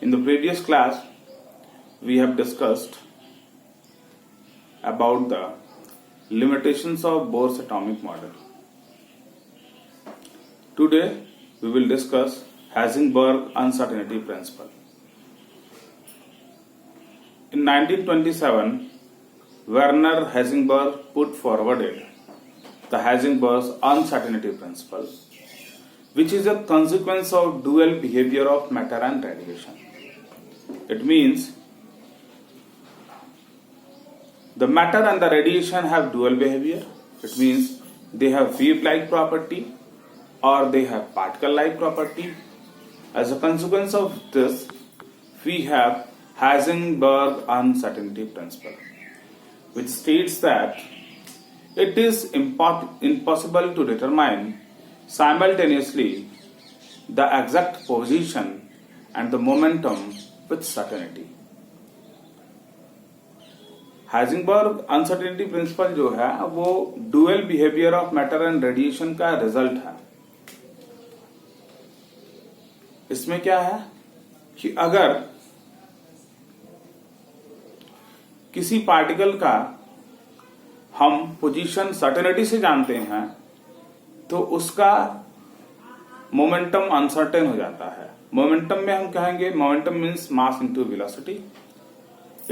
In the previous class, we have discussed about the limitations of Bohr's atomic model. Today, we will discuss Heisenberg uncertainty principle. In 1927, Werner Heisenberg put forwarded the Heisenberg's uncertainty principle, which is a consequence of dual behavior of matter and radiation. It means the matter and the radiation have dual behavior. It means they have wave-like property or they have particle-like property. As a consequence of this, we have Heisenberg uncertainty principle, which states that it is impossible to determine simultaneously the exact position and the momentum with certainty. Heisenberg uncertainty principle जो है वो dual behaviour of matter and radiation का result है. इसमें क्या है कि अगर किसी पार्टिकल का हम पोजीशन सर्टेनिटी से जानते हैं तो उसका मोमेंटम अनसर्टेन हो जाता है. मोमेंटम में हम कहेंगे momentum means mass into velocity.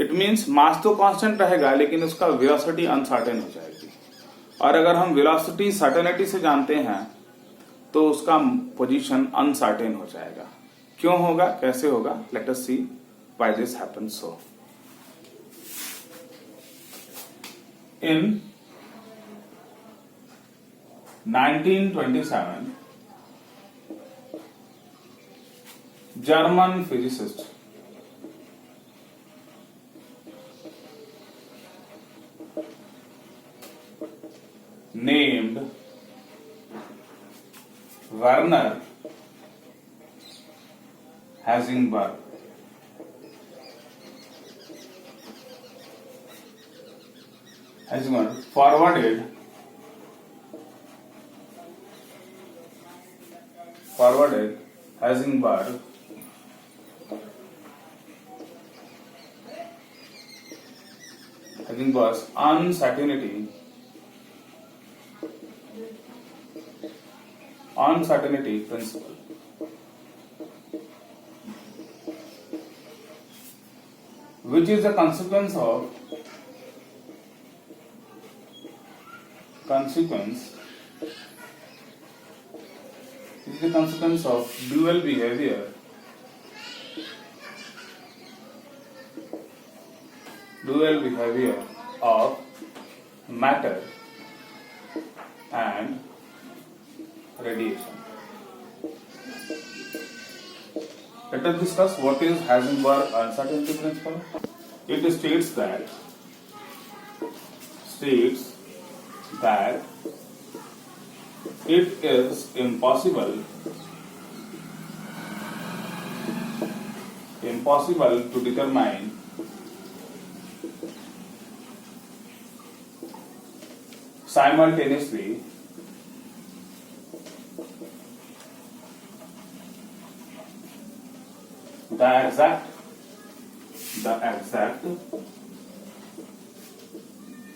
It means mass तो कांस्टेंट रहेगा लेकिन उसका वेलोसिटी अनसर्टेन हो जाएगी. और अगर हम वेलोसिटी सर्टेनिटी से जानते हैं तो उसका पोजीशन अनसर्टेन हो जाएगा. क्यों होगा, कैसे होगा? Let us see why this happens. So in 1927, German physicist named Werner Heisenberg forwarded Heisenberg's uncertainty principle, which is a consequence of dual behavior of matter and radiation. Let us discuss what is Heisenberg uncertainty principle. It states that it is impossible to determine simultaneously the exact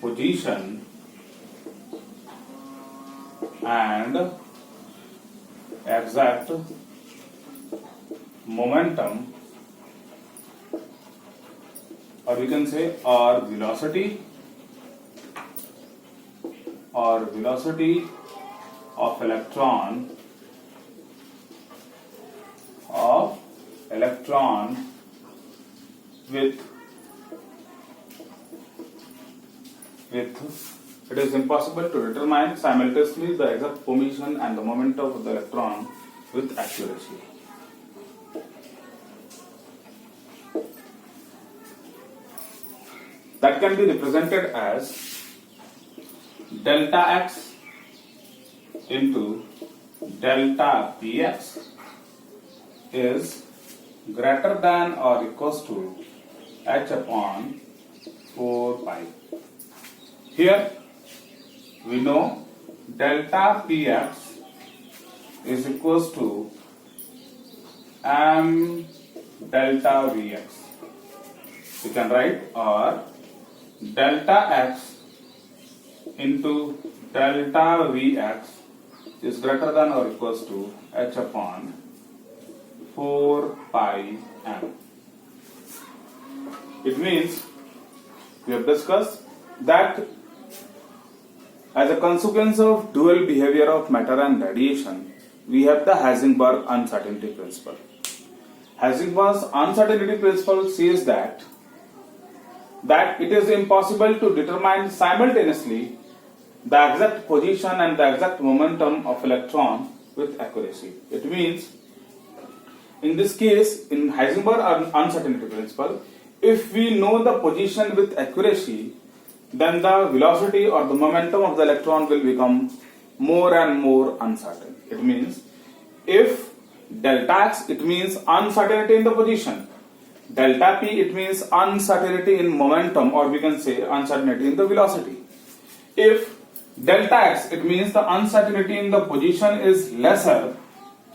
position and exact momentum, or we can say or velocity of electron with it is impossible to determine simultaneously the exact position and the momentum of the electron with accuracy. That can be represented as delta x into delta px is greater than or equals to h upon 4 pi. Here we know delta px is equals to m delta Vx. You can write or delta x into delta Vx is greater than or equals to h upon 4 pi m. It means we have discussed that as a consequence of dual behavior of matter and radiation, we have the Heisenberg uncertainty principle. Heisenberg's uncertainty principle says that it is impossible to determine simultaneously the exact position and the exact momentum of electron with accuracy. It means, in this case, in Heisenberg uncertainty principle, if we know the position with accuracy, then the velocity or the momentum of the electron will become more and more uncertain. It means, if delta x, it means uncertainty in the position. Delta p, it means uncertainty in momentum, or we can say uncertainty in the velocity. If delta x, it means the uncertainty in the position is lesser,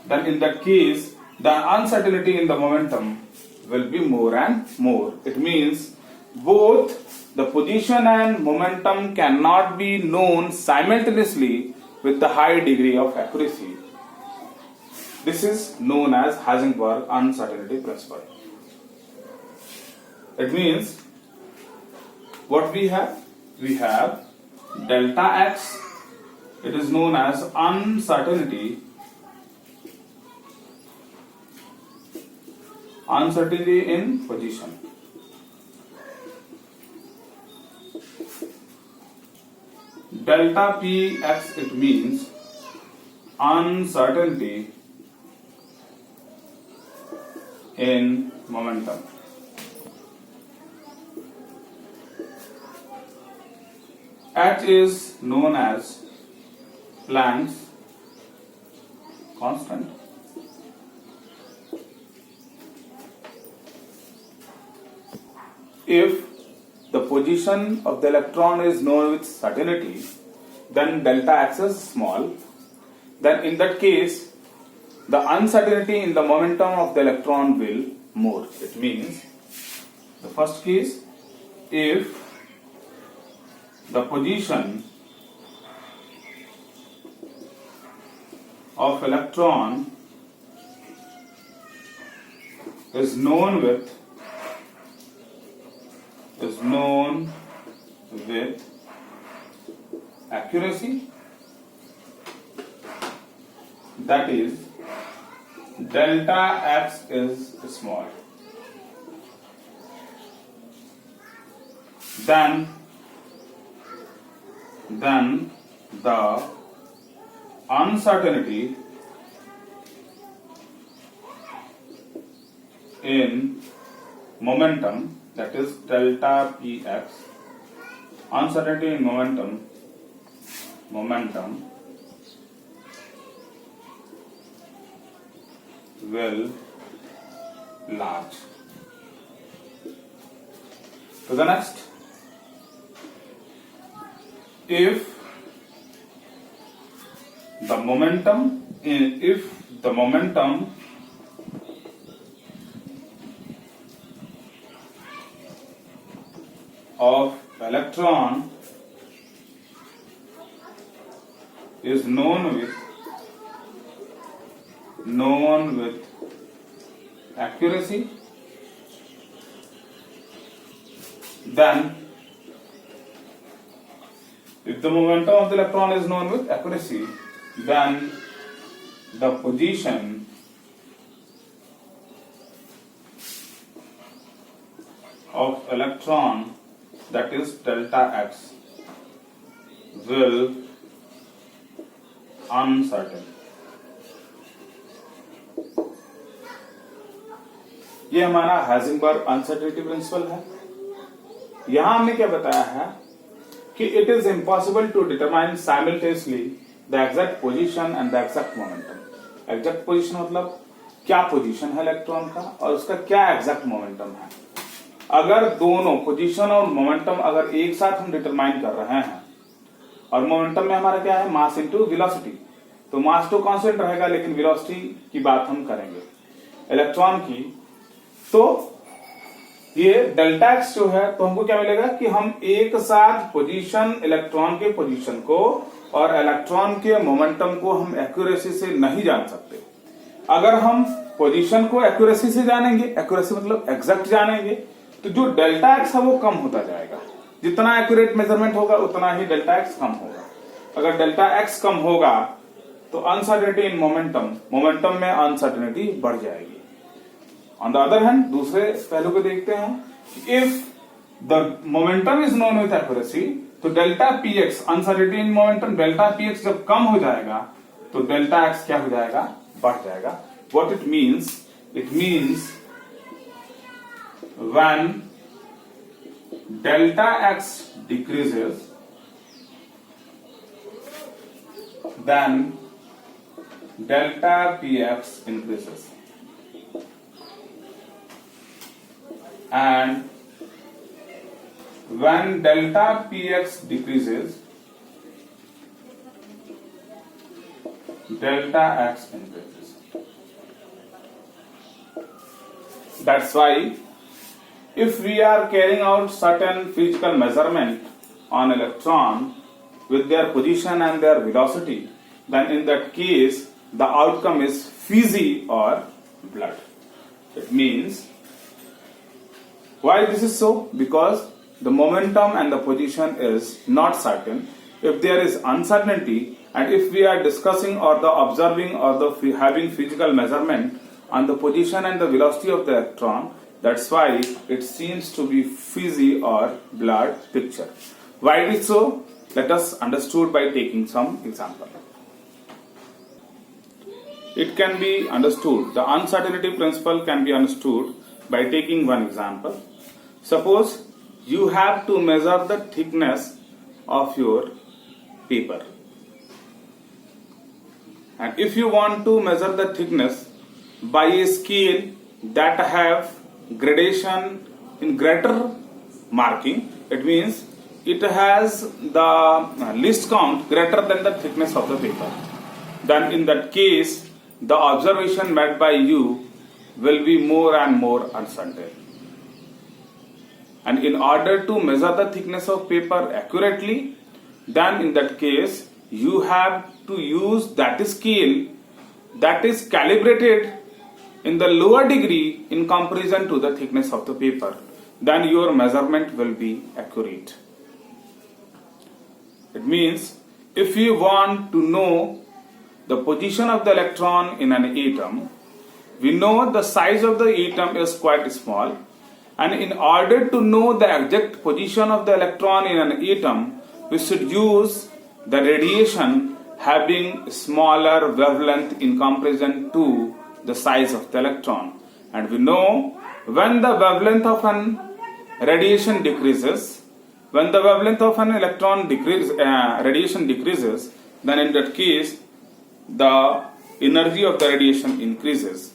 then in that case the uncertainty in the momentum will be more and more. It means both the position and momentum cannot be known simultaneously with the high degree of accuracy. This is known as Heisenberg uncertainty principle. It means what we have? We have delta x, it is known as uncertainty in position. Delta px, it means uncertainty in momentum. H is known as Planck's constant. If the position of the electron is known with certainty, then delta x is small. Then in that case, the uncertainty in the momentum of the electron will more. It means, the first case, if the position of electron is known with accuracy, that is delta x is small, then the uncertainty in momentum, that is delta px, uncertainty in momentum will large. To the next, if the momentum of electron is known with accuracy, then if the momentum of the electron is known with accuracy, then the position of electron, that is delta x, will uncertain. ये हमारा Heisenberg uncertainty principle है। यहां हमने क्या बताया है कि it is impossible to determine simultaneously the exact position and the exact momentum. Exact position मतलब क्या पोजीशन है इलेक्ट्रॉन का और उसका क्या एग्जैक्ट मोमेंटम है। अगर दोनों पोजीशन और मोमेंटम अगर एक साथ हम डिटरमाइन कर रहे हैं और मोमेंटम में हमारा क्या है, मास इनटू वेलोसिटी, तो मास तो कांस्टेंट रहेगा लेकिन वेलोसिटी की बात हम करेंगे। इलेक्ट्रॉन की तो ये डेल्टा एक्स जो है, तो हमको क्या मिलेगा कि हम एक साथ पोजीशन, इलेक्ट्रॉन के पोजीशन को और इलेक्ट्रॉन के मोमेंटम को हम एक्यूरेसी से नहीं जान सकते। अगर हम पोजीशन को एक्यूरेसी से जानेंगे, एक्यूरेसी मतलब एग्जैक्ट जानेंगे, तो जो डेल्टा एक्स है वो कम होता जाएगा। जितना एक्यूरेट मेजरमेंट होगा उतना ही डेल्टा एक्स कम होगा। अगर डेल्टा एक्स कम होगा तो अनसर्टेनिटी इन मोमेंटम में अनसर्टेनिटी बढ़ जाएगी। ऑन द अदर हैंड, दूसरे पहलू को देखते हैं। If the momentum is known with accuracy, तो delta P X, uncertainty in momentum, delta P X जब कम हो जाएगा तो डेल्टा एक्स क्या हो जाएगा, बढ़ जाएगा। What it means when delta x decreases then delta px increases, and when delta px decreases, delta x increases. That's why if we are carrying out certain physical measurement on electron with their position and their velocity, then in that case the outcome is fizzy or blood. It means, why this is so? Because the momentum and the position is not certain. If there is uncertainty, and if we are discussing or the observing or the having physical measurement on the position and the velocity of the electron, that's why it seems to be fizzy or blurred picture. Why it is so? Let us understood by taking some example. It can be understood, the uncertainty principle can be understood by taking one example. Suppose you have to measure the thickness of your paper, and if you want to measure the thickness by a scale that have gradation in greater marking, it means it has the least count greater than the thickness of the paper, then in that case the observation made by you will be more and more uncertain. And in order to measure the thickness of paper accurately, then in that case you have to use that scale that is calibrated in the lower degree in comparison to the thickness of the paper, then your measurement will be accurate. It means if you want to know the position of the electron in an atom, we know the size of the atom is quite small, and in order to know the exact position of the electron in an atom, we should use the radiation having smaller wavelength in comparison to the size of the electron. And we know when the wavelength of an radiation decreases, when the wavelength of an electron radiation decreases, then in that case the energy of the radiation increases.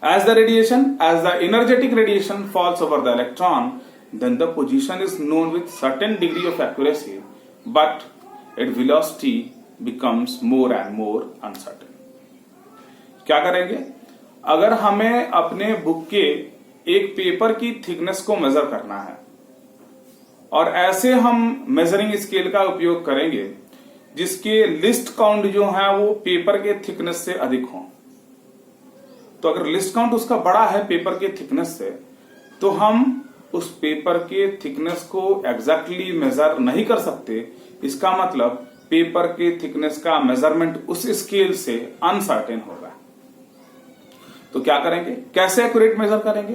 As the energetic radiation falls over the electron, then the position is known with certain degree of accuracy, but its velocity becomes more and more uncertain. क्या करेंगे? अगर हमें अपने book के एक paper की thickness को major करना है और ऐसे हम मेजरिंग स्केल का उपयोग करेंगे जिसके लिस्ट काउंट जो है वो पेपर के थिकनेस से अधिक हो, तो अगर लिस्ट काउंट उसका बड़ा है पेपर के थिकनेस से, तो हम उस पेपर के थिकनेस को एग्जैक्टली मेजर नहीं कर सकते। इसका मतलब पेपर के थिकनेस का मेजरमेंट उस स्केल से अनसर्टेन होगा। तो क्या करेंगे? कैसे एक्यूरेट मेजर करेंगे?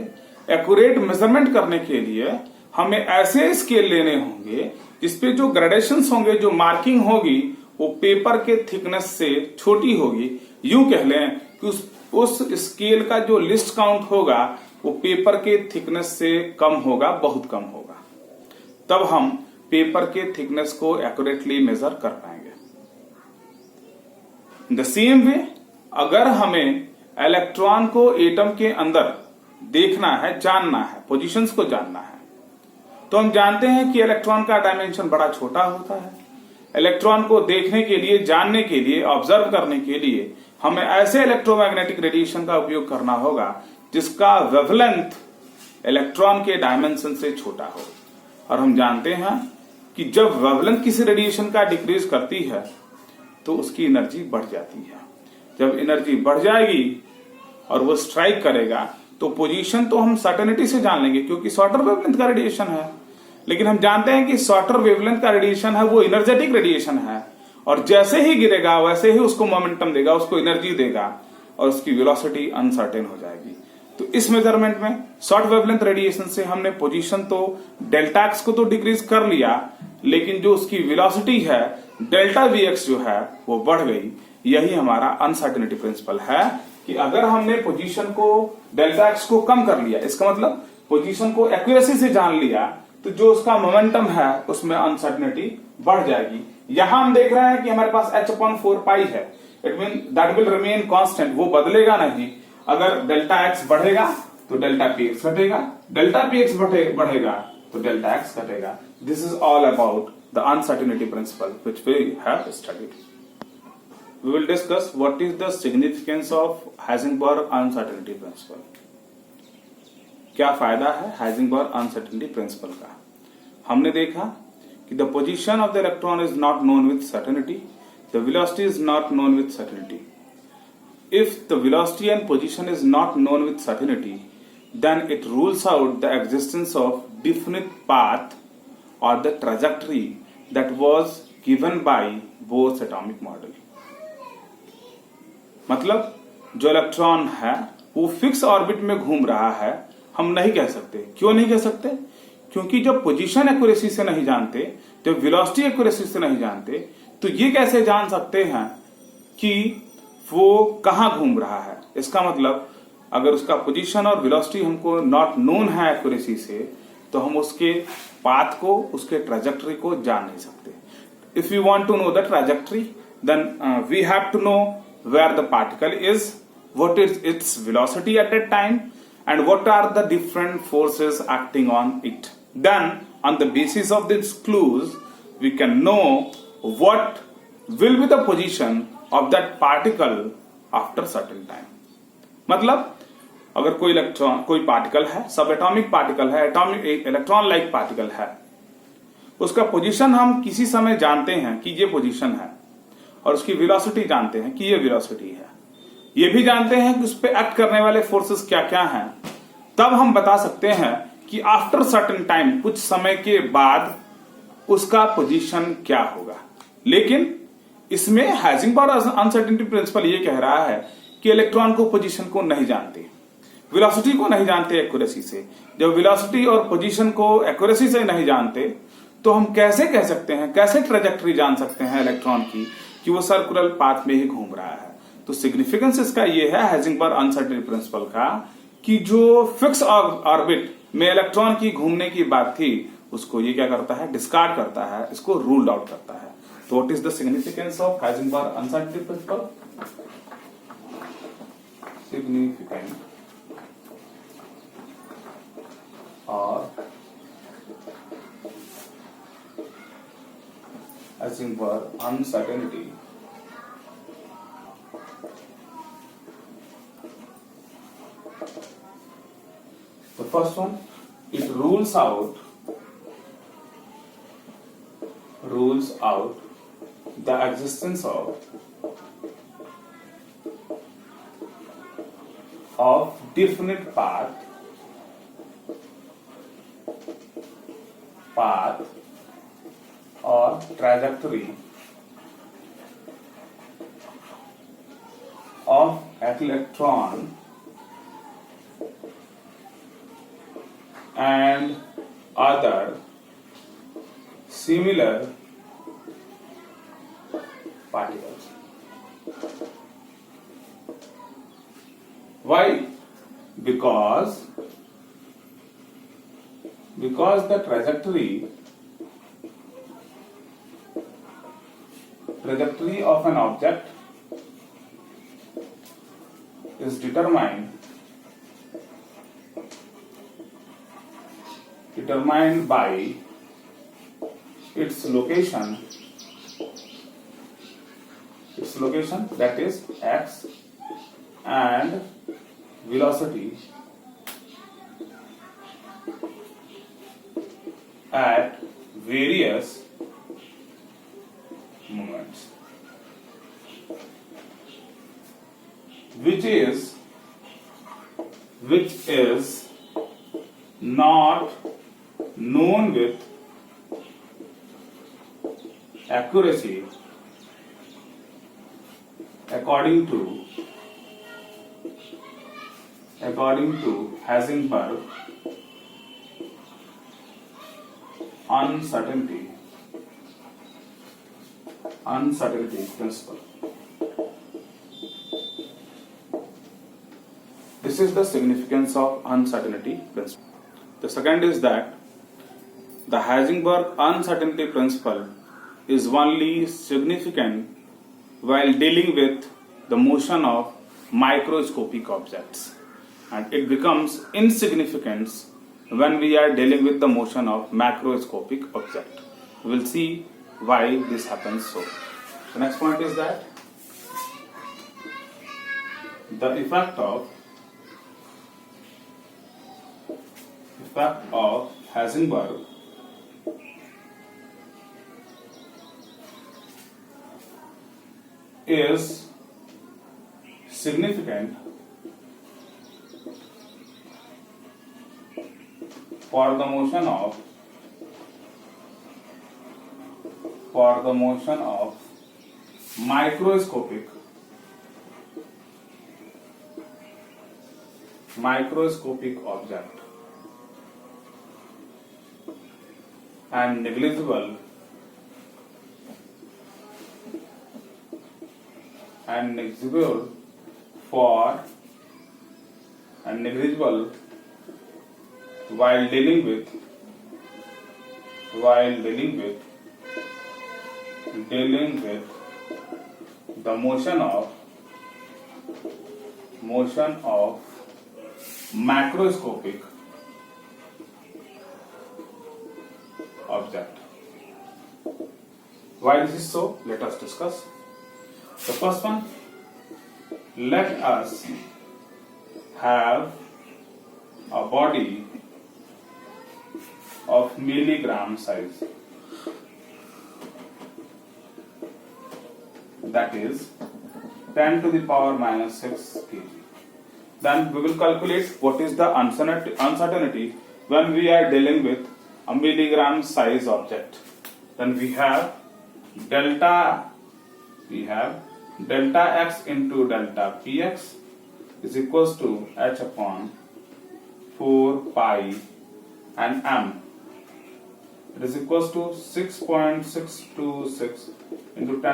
एक्यूरेट मेजरमेंट करने के लिए हमें ऐसे स्केल लेने होंगे जिसपे जो ग्रेडेशंस होंगे, जो मार्किंग होगी, वो पेपर के थिकनेस से छोटी होगी। यूं कह लें कि उस स्केल का जो लिस्ट काउंट होगा वो पेपर के थिकनेस से कम होगा, बहुत कम होगा। तब हम पेपर के थिकनेस को एक्यूरेटली मेजर कर पाएंगे। इन द सेम वे, अगर हमें इलेक्ट्रॉन को एटम के अंदर देखना है, जानना है, पोजीशंस को जानना है, तो हम जानते हैं कि इलेक्ट्रॉन का डायमेंशन बड़ा छोटा होता है। इलेक्ट्रॉन को देखने के लिए, जानने के लिए, ऑब्जर्व करने के लिए हमें ऐसे इलेक्ट्रोमैग्नेटिक रेडिएशन का उपयोग करना होगा जिसका वेवलेंथ इलेक्ट्रॉन के डायमेंशन से छोटा हो। और हम जानते हैं कि जब वेवलेंथ किसी रेडिएशन का डिक्रीज करती है तो उसकी एनर्जी बढ़ जाती है। जब एनर्जी बढ़ जाएगी और वो स्ट्राइक करेगा तो पोजीशन तो हम सर्टेनिटी से जान लेंगे क्योंकि शॉर्टर वेवलेंथ का रेडिएशन है। लेकिन हम जानते हैं कि शॉर्टर वेवलेंथ का रेडिएशन है वो एनर्जेटिक रेडिएशन है, और जैसे ही गिरेगा वैसे ही उसको मोमेंटम देगा, उसको एनर्जी देगा और उसकी वेलोसिटी अनसर्टेन हो जाएगी। तो इस मेजरमेंट में शॉर्ट वेवलेंथ रेडिएशन से हमने पोजीशन तो डेल्टा एक्स को तो डिक्रीज कर लिया, लेकिन जो उसकी वेलोसिटी है डेल्टा वी एक्स जो है वो बढ़ गई। यही हमारा अनसर्टेनिटी प्रिंसिपल है कि अगर हमने पोजीशन को डेल्टा एक्स को कम कर लिया, इसका मतलब पोजीशन को एक्यूरेसी से जान लिया, तो जो उसका मोमेंटम है उसमें अनसर्टेनिटी बढ़ जाएगी। यहां हम देख रहे हैं कि हमारे पास h/4 पाई है, it mean that will remain constant, वो बदलेगा नहीं। अगर डेल्टा एक्स बढ़ेगा तो डेल्टा पी एक्स घटेगा, डेल्टा पी एक्स बढ़ेगा तो डेल्टा एक्स घटेगा। This is all about the uncertainty principle which we have studied. We will discuss what is the significance of Heisenberg uncertainty principle. क्या फायदा है Heisenberg uncertainty principle का? हमने देखा कि the position of the electron is not known with certainty, the velocity is not known with certainty. If the velocity and position is not known with certainty, then it rules out the existence of definite path or the trajectory that was given by Bohr's atomic model. मतलब जो electron है वो fix orbit में घूम रहा है, हम नहीं कह सकते। क्यों नहीं कह सकते? क्योंकि जब पोजीशन एक्यूरेसी से नहीं जानते, जब वेलोसिटी एक्यूरेसी से नहीं जानते, तो ये कैसे जान सकते हैं कि वो कहां घूम रहा है? इसका मतलब अगर उसका पोजीशन और वेलोसिटी हमको नॉट नोन है एक्यूरेसी से, तो हम उसके पाथ को, उसके ट्रैजेक्टरी को जान नहीं सकते। If you want to know the trajectory, then we have to know where the particle is, what is its velocity at that time, and what are the different forces acting on it. Then, on the basis of these clues, we can know what will be the position of that particle after certain time. मतलब अगर कोई electron, कोई particle है, सब atomic particle है, atomic electron like particle है, उसका position हम किसी समय जानते हैं कि ये पोजीशन है, और उसकी वेलोसिटी जानते हैं कि ये वेलोसिटी है, ये भी जानते हैं कि उस पर एक्ट करने वाले फोर्सेस क्या क्या हैं, तब हम बता सकते हैं कि आफ्टर सर्टेन टाइम, कुछ समय के बाद उसका पोजीशन क्या होगा। लेकिन इसमें हाइजेनबर्ग अनसर्टेनिटी प्रिंसिपल ये कह रहा है कि इलेक्ट्रॉन को पोजीशन को नहीं जानते, वेलोसिटी को नहीं जानते एक्यूरेसी से। जब वेलोसिटी और पोजीशन को एक्यूरेसी से नहीं जानते, तो हम कैसे कह सकते हैं, कैसे ट्रेजेक्टरी जान सकते हैं इलेक्ट्रॉन की कि वो सर्कुलर पाथ में ही घूम रहा है? तो सिग्निफिकेंस इसका ये है हाइजेनबर्ग अनसर्टेनिटी प्रिंसिपल का, कि जो फिक्स ऑर्बिट में इलेक्ट्रॉन की घूमने की बात थी उसको ये क्या करता है, डिस्कार्ड करता है, इसको रूल्ड आउट करता है। तो what is the significance of Heisenberg uncertainty principle? Significant और Heisenberg uncertainty the first one, it rules out the existence of definite path or trajectory of electron and other similar particles. Why? Because the trajectory of an object is determined by its location, that is x, and velocity at various moments, which is not known with accuracy according to Heisenberg uncertainty principle. This is the significance of uncertainty principle. The second is that the Heisenberg uncertainty principle is only significant while dealing with the motion of microscopic objects, and it becomes insignificant when we are dealing with the motion of macroscopic object. We will see why this happens so. The next point is that the effect of Heisenberg is significant for the motion of microscopic object and negligible while dealing with the motion of macroscopic object. Why this is so? Let us discuss. The first one, let us have a body of milligram size, that is 10 to the power minus 6 kg. Then we will calculate what is the uncertainty when we are dealing with a milligram size object. Then we have delta x into delta px is equals to h upon 4 pi and m. It is equals to 6.626 into 10